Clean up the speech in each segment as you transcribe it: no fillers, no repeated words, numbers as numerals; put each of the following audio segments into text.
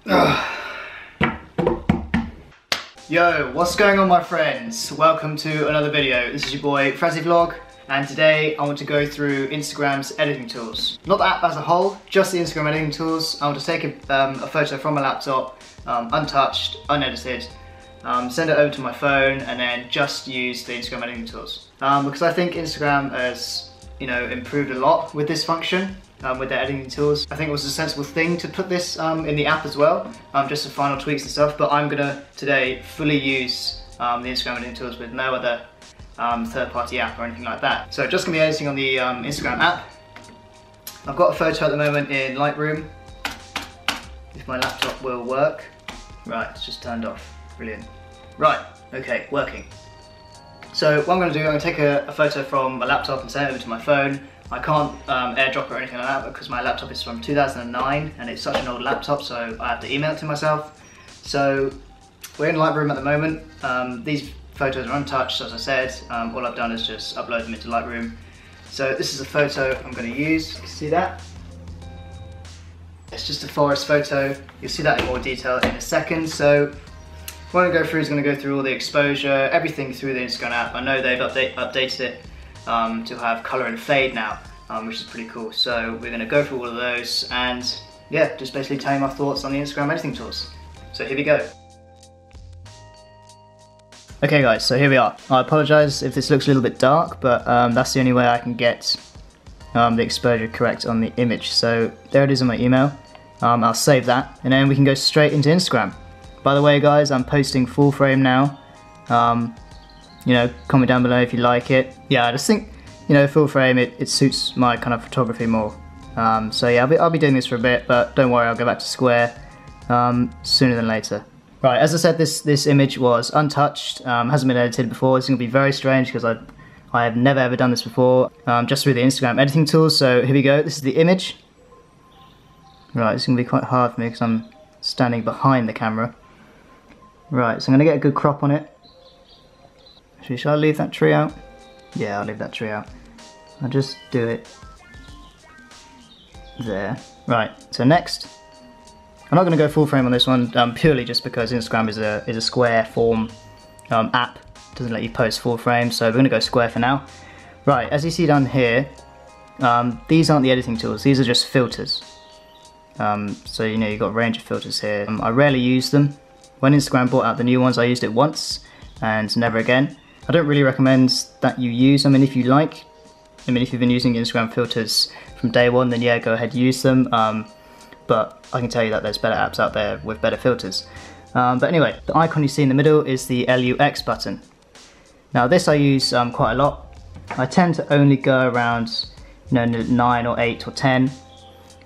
Yo, what's going on my friends? Welcome to another video. This is your boy Frazzy Vlog, and today I want to go through Instagram's editing tools. Not the app as a whole, just the Instagram editing tools. I want to take a photo from my laptop, untouched, unedited, send it over to my phone, and then just use the Instagram editing tools. Because I think Instagram has, improved a lot with this function. With their editing tools. I think it was a sensible thing to put this in the app as well, just for final tweaks and stuff, but I'm gonna today fully use the Instagram editing tools with no other third-party app or anything like that. So just gonna be editing on the Instagram app. I've got a photo at the moment in Lightroom, if my laptop will work. Right, it's just turned off, brilliant. Right, okay, working. So what I'm gonna do, I'm gonna take a photo from my laptop and send it over to my phone. I can't airdrop it or anything like that because my laptop is from 2009 and it's such an old laptop, so I have to email it to myself. So we're in Lightroom at the moment. These photos are untouched, as I said. All I've done is just upload them into Lightroom. So this is a photo I'm going to use. You can see that? It's just a forest photo. You'll see that in more detail in a second. So what I'm going to go through is going to go through all the exposure, everything through the Instagram app. I know they've updated it to have color and fade now, which is pretty cool. So we're going to go through all of those and yeah, just basically tell you my thoughts on the Instagram editing tools. So here we go. Okay guys, so here we are. I apologise if this looks a little bit dark, but that's the only way I can get the exposure correct on the image. So there it is on my email. I'll save that and then we can go straight into Instagram. By the way guys, I'm posting full frame now. Comment down below if you like it. Yeah, I just think, full frame, it suits my kind of photography more. So yeah, I'll be doing this for a bit, but don't worry, I'll go back to square sooner than later. Right, as I said, this image was untouched, hasn't been edited before. It's going to be very strange because I have never ever done this before, just through the Instagram editing tools. So here we go, this is the image. Right, it's going to be quite hard for me because I'm standing behind the camera. Right, so I'm going to get a good crop on it. Actually, should I leave that tree out? Yeah, I'll leave that tree out. I'll just do it there. Right, so next, I'm not going to go full frame on this one, purely just because Instagram is a square form app. It doesn't let you post full frame, so we're going to go square for now. Right, as you see down here, these aren't the editing tools, these are just filters. So you've got a range of filters here. I rarely use them. When Instagram brought out the new ones, I used it once and never again. I don't really recommend that you use them, and if you like, if you've been using Instagram filters from day one, then yeah, go ahead, use them. But I can tell you that there's better apps out there with better filters. But anyway, the icon you see in the middle is the LUX button. Now this I use quite a lot. I tend to only go around 9 or 8 or 10.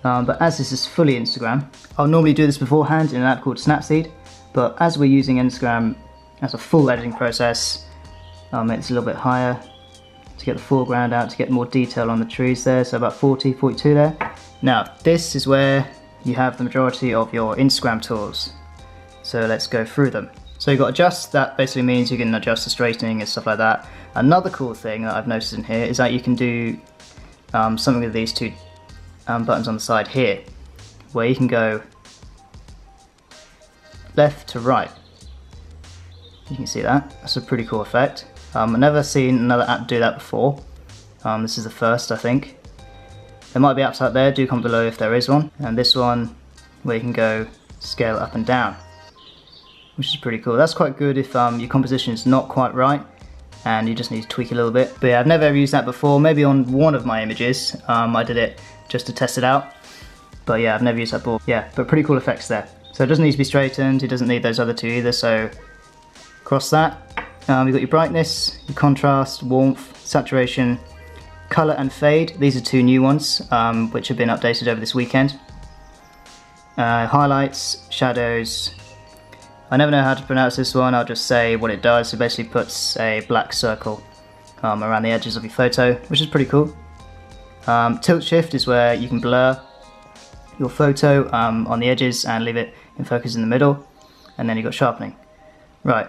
But as this is fully Instagram, I'll normally do this beforehand in an app called Snapseed. But as we're using Instagram as a full editing process, it's a little bit higher to get the foreground out, to get more detail on the trees there, so about 40, 42 there. Now, this is where you have the majority of your Instagram tools. So let's go through them. So you've got adjust, that basically means you can adjust the straightening and stuff like that. Another cool thing that I've noticed in here is that you can do something with these two buttons on the side here, where you can go left to right. You can see that, that's a pretty cool effect. I've never seen another app do that before. This is the first, I think. There might be apps out there, do comment below if there is one. And this one, where you can go scale up and down, which is pretty cool. That's quite good if your composition is not quite right and you just need to tweak a little bit. But yeah, I've never ever used that before. Maybe on one of my images, I did it just to test it out. But yeah, I've never used that before. Yeah, but pretty cool effects there. So it doesn't need to be straightened, it doesn't need those other two either, so across that. You've got your brightness, your contrast, warmth, saturation, colour and fade. These are two new ones which have been updated over this weekend. Highlights, shadows. I never know how to pronounce this one, I'll just say what it does. It basically puts a black circle around the edges of your photo, which is pretty cool. Tilt shift is where you can blur your photo on the edges and leave it in focus in the middle. And then you've got sharpening. Right.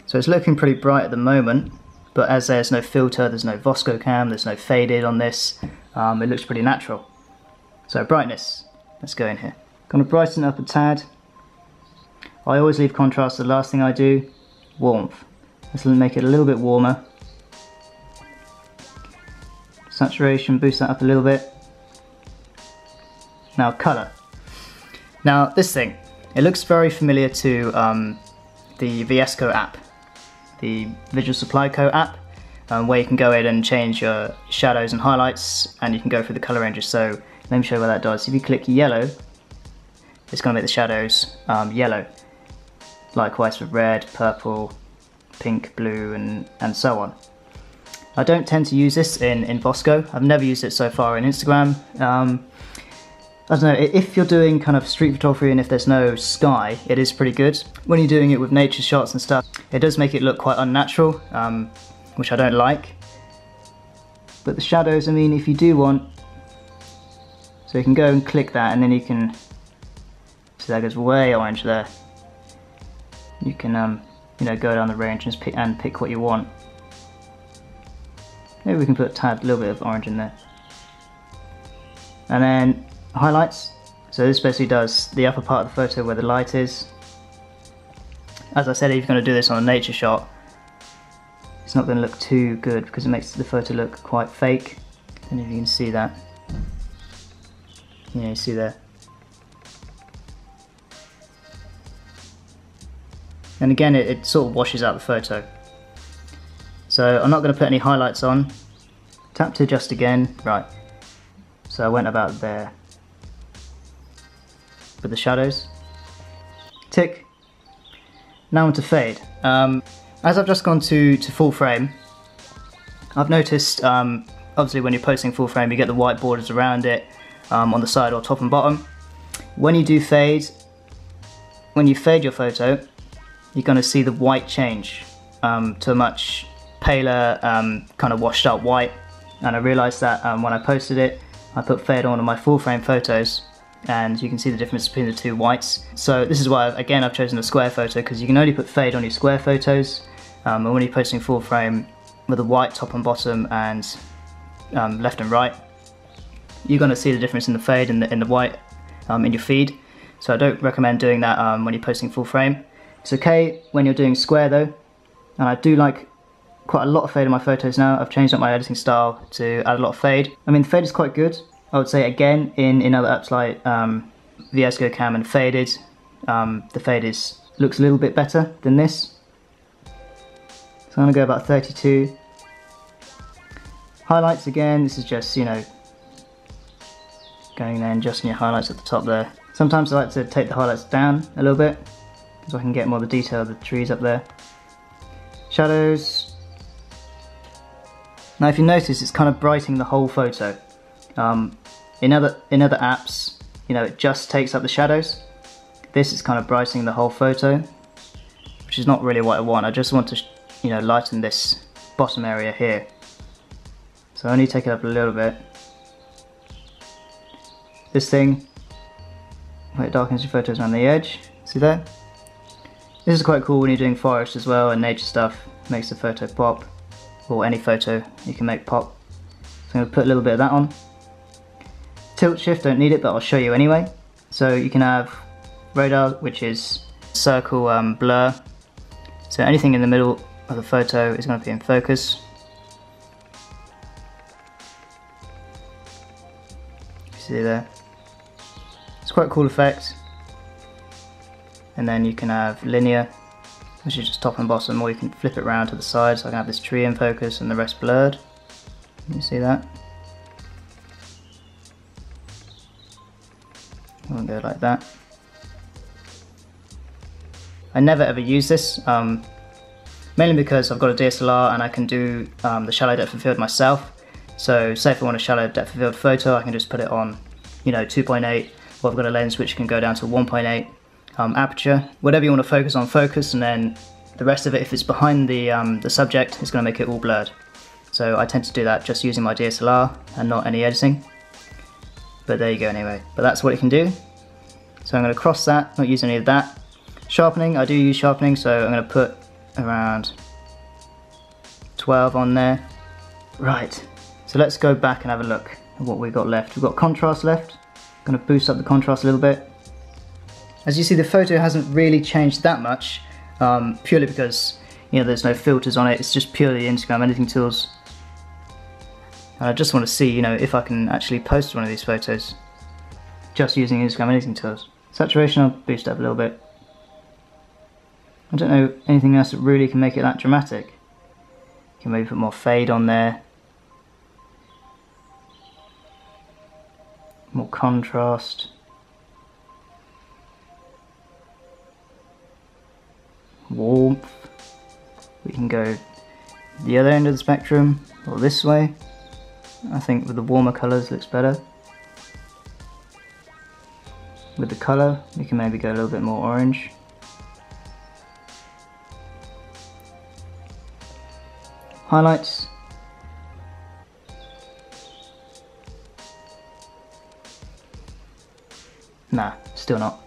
So it's looking pretty bright at the moment, but as there's no filter, there's no Vosco cam, there's no faded on this, it looks pretty natural. So brightness, let's go in here. Gonna brighten up a tad, I always leave contrast the last thing I do. Warmth. Let's make it a little bit warmer. Saturation, boost that up a little bit. Now colour. Now this thing, it looks very familiar to the VS Code app, the Visual Supply Co app, where you can go in and change your shadows and highlights, and you can go through the colour ranges. So let me show you what that does. If you click yellow, it's going to make the shadows yellow. Likewise for red, purple, pink, blue, and so on. I don't tend to use this in Bosco. I've never used it so far in Instagram. I don't know, if you're doing kind of street photography and if there's no sky, it is pretty good. When you're doing it with nature shots and stuff, it does make it look quite unnatural, which I don't like. But the shadows, I mean, if you do want, so you can go and click that, and then you can, so that goes way orange there. You can, you know, go down the range and pick what you want. Maybe we can put a little bit of orange in there. And then highlights. So this basically does the upper part of the photo where the light is. As I said, if you're going to do this on a nature shot, it's not going to look too good because it makes the photo look quite fake. And if you can see that, yeah, you see there. And again, it sort of washes out the photo. So I'm not going to put any highlights on. Tap to adjust again. Right. So I went about there with the shadows. Tick. Now on to fade. As I've just gone to full frame, I've noticed obviously when you're posting full frame you get the white borders around it on the side or top and bottom. When you do fade, when you fade your photo, you're going to see the white change to a much paler kind of washed out white. And I realised that when I posted it, I put fade on one of my full frame photos, and you can see the difference between the two whites. So this is why I've chosen a square photo, because you can only put fade on your square photos, and when you're posting full frame with a white top and bottom and left and right, you're going to see the difference in the fade and in the white in your feed. So I don't recommend doing that when you're posting full frame. It's okay when you're doing square though, and I do like quite a lot of fade in my photos now. I've changed up my editing style to add a lot of fade. I mean, the fade is quite good. I would say again, in other apps like VS Code Cam and Faded, the fade looks a little bit better than this. So I'm going to go about 32. Highlights again, this is just, you know, going there and adjusting your highlights at the top there. Sometimes I like to take the highlights down a little bit, so I can get more of the detail of the trees up there. Shadows. Now if you notice, it's kind of brightening the whole photo. In other apps, you know, it just takes up the shadows. This is kind of brightening the whole photo, which is not really what I want. I just want to, you know, lighten this bottom area here. So I only take it up a little bit. This thing, where it darkens your photos around the edge. See that? This is quite cool when you're doing forest as well and nature stuff. Makes the photo pop, or any photo you can make pop. So I'm going to put a little bit of that on. Tilt shift, don't need it, but I'll show you anyway. So you can have radar, which is circle blur. So anything in the middle of the photo is going to be in focus. See there? It's quite a cool effect. And then you can have linear, which is just top and bottom, or you can flip it around to the side, so I can have this tree in focus and the rest blurred. You see that? I won't go like that. I never ever use this, mainly because I've got a DSLR and I can do the shallow depth of field myself. So say if I want a shallow depth of field photo, I can just put it on, you know, 2.8, or I've got a lens which can go down to 1.8 aperture. Whatever you want to focus on, focus, and then the rest of it, if it's behind the subject, it's going to make it all blurred. So I tend to do that just using my DSLR and not any editing. But there you go anyway. But that's what it can do. So I'm going to cross that, not use any of that. Sharpening, I do use sharpening, so I'm going to put around 12 on there. Right, so let's go back and have a look at what we've got left. We've got contrast left. I'm going to boost up the contrast a little bit. As you see, the photo hasn't really changed that much, purely because, you know, there's no filters on it. It's just purely Instagram editing tools. And I just want to see, you know, if I can actually post one of these photos just using Instagram editing tools. Saturation I'll boost up a little bit. I don't know anything else that really can make it that dramatic. You can maybe put more fade on there. More contrast. Warmth. We can go the other end of the spectrum, or this way. I think with the warmer colours looks better. With the colour, we can maybe go a little bit more orange. Highlights. Nah, still not.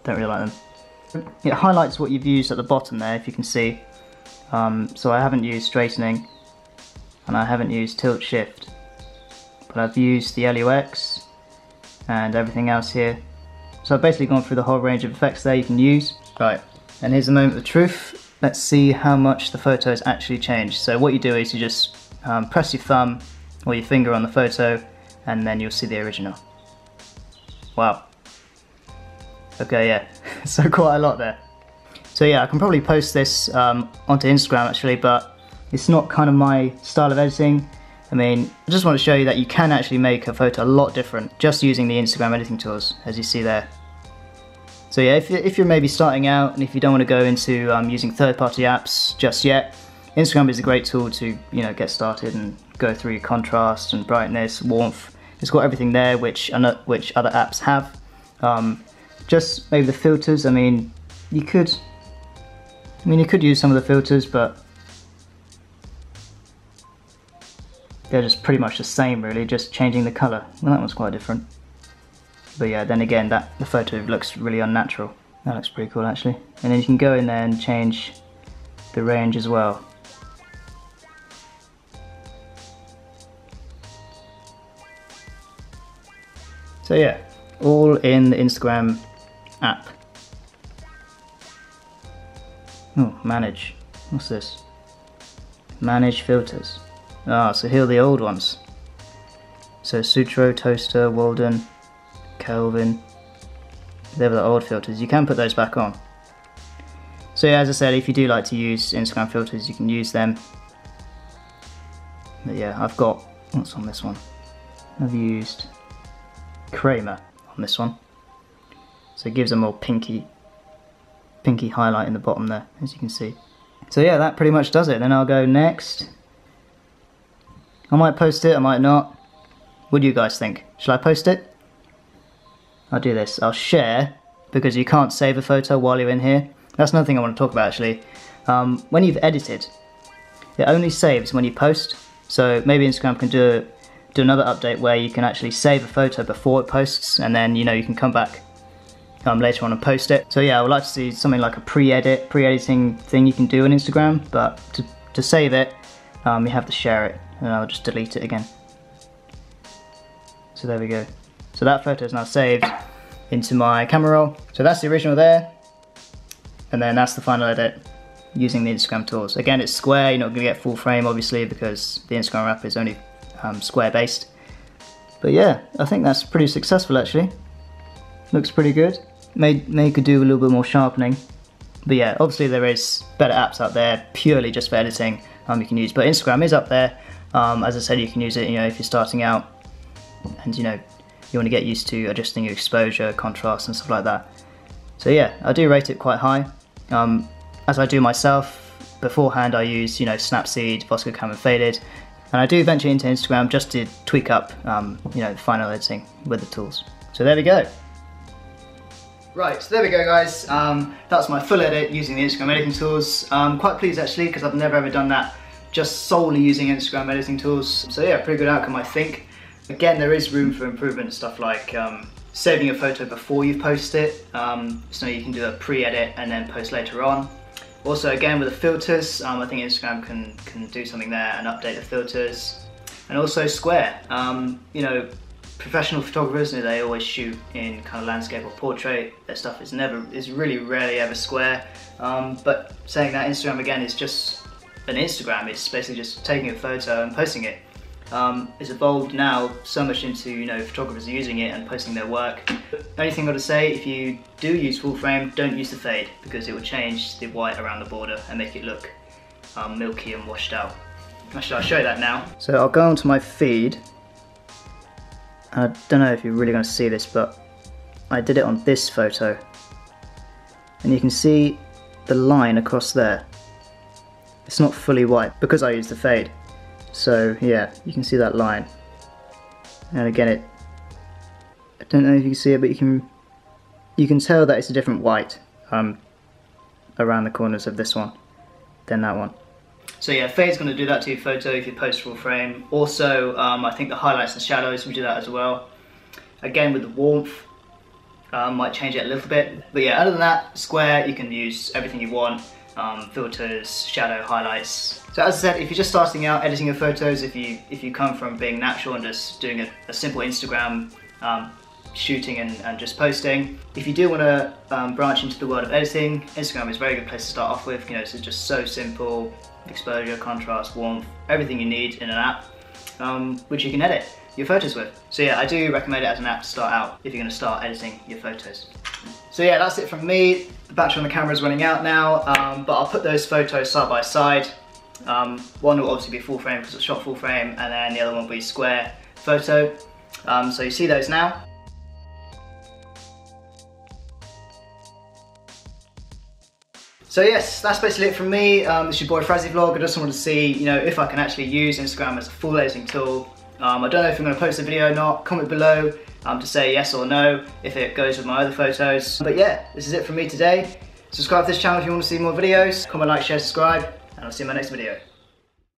Don't really like them. It highlights what you've used at the bottom there, if you can see. So I haven't used straightening, and I haven't used tilt shift, but I've used the LUX and everything else here. So I've basically gone through the whole range of effects there you can use. Right, and here's the moment of truth. Let's see how much the photo has actually changed. So what you do is you just press your thumb or your finger on the photo, and then you'll see the original. Wow. Okay, yeah, so quite a lot there. So yeah, I can probably post this onto Instagram actually, but it's not kind of my style of editing. I mean, I just want to show you that you can actually make a photo a lot different just using the Instagram editing tools, as you see there. So yeah, if you're maybe starting out and if you don't want to go into using third-party apps just yet, Instagram is a great tool to, you know, get started and go through your contrast and brightness, warmth. It's got everything there which other apps have. Just maybe the filters. I mean, you could use some of the filters, but they're just pretty much the same really, just changing the colour. Well, that one's quite different. But yeah, then again, the photo looks really unnatural. That looks pretty cool actually. And then you can go in there and change the range as well. So yeah, all in the Instagram app. Oh, manage. What's this? Manage filters. Ah, so here are the old ones. So Sutro, Toaster, Walden, Kelvin. They were the old filters. You can put those back on. So yeah, as I said, if you do like to use Instagram filters, you can use them. But yeah, I've got, what's on this one? I've used Kramer on this one. So it gives a more pinky highlight in the bottom there, as you can see. So yeah, that pretty much does it. Then I'll go next. I might post it, I might not. What do you guys think? Shall I post it? I'll do this. I'll share, because you can't save a photo while you're in here. That's another thing I want to talk about actually. When you've edited, it only saves when you post. So maybe Instagram can do another update where you can actually save a photo before it posts, and then, you know, you can come back later on and post it. So yeah, I would like to see something like a pre-editing thing you can do on Instagram, but to save it, you have to share it, and I'll just delete it again. So there we go. So that photo is now saved into my camera roll. So that's the original there, and then that's the final edit using the Instagram tools. Again, it's square, you're not going to get full frame obviously because the Instagram app is only square based. But yeah, I think that's pretty successful actually. Looks pretty good. May could do a little bit more sharpening. But yeah, obviously there is better apps out there purely just for editing you can use. But Instagram is up there. As I said, you can use it, you know, if you're starting out and, you know, you want to get used to adjusting your exposure, contrast and stuff like that. So yeah, I do rate it quite high. As I do myself, beforehand I use, you know, Snapseed, Voscocam and Faded. And I do venture into Instagram just to tweak up, you know, the final editing with the tools. So there we go. Right, so there we go guys, that's my full edit using the Instagram editing tools. I'm quite pleased actually because I've never ever done that just solely using Instagram editing tools. So yeah, pretty good outcome I think. Again, there is room for improvement, stuff like saving a photo before you post it, so you can do a pre-edit and then post later on. Also again with the filters, I think Instagram can do something there and update the filters. And also square, you know, professional photographers, they always shoot in kind of landscape or portrait. Their stuff is really rarely ever square. But saying that, Instagram again is just an Instagram. It's basically just taking a photo and posting it. It's evolved now so much into, photographers using it and posting their work. Only thing I've got to say, if you do use full frame, don't use the fade, because it will change the white around the border and make it look milky and washed out. Actually, I'll show you that now. So I'll go onto my feed. I don't know if you're really going to see this, but I did it on this photo. And you can see the line across there. It's not fully white because I used the fade. So yeah, you can see that line. And again, I don't know if you can see it, but you can tell that it's a different white around the corners of this one than that one. So yeah, fade's going to do that to your photo if you post full frame. Also, I think the highlights and shadows will do that as well. Again, with the warmth, might change it a little bit. But yeah, other than that, square, you can use everything you want. Filters, shadow, highlights. So as I said, if you're just starting out editing your photos, if you come from being natural and just doing a simple Instagram shooting and just posting, if you do want to branch into the world of editing, Instagram is a very good place to start off with. It's just so simple, exposure, contrast, warmth, everything you need in an app, which you can edit your photos with. So yeah, I do recommend it as an app to start out if you're going to start editing your photos. So yeah, that's it from me. The battery on the camera is running out now, but I'll put those photos side by side. One will obviously be full frame because it's shot full frame, and then the other one will be square photo. So you see those now. So yes, that's basically it from me. This is your boy Frazzy Vlog. I just wanted to see, if I can actually use Instagram as a full editing tool. I don't know if I'm going to post a video or not. Comment below to say yes or no if it goes with my other photos. But yeah, this is it from me today. Subscribe to this channel if you want to see more videos. Comment, like, share, subscribe, and I'll see you in my next video.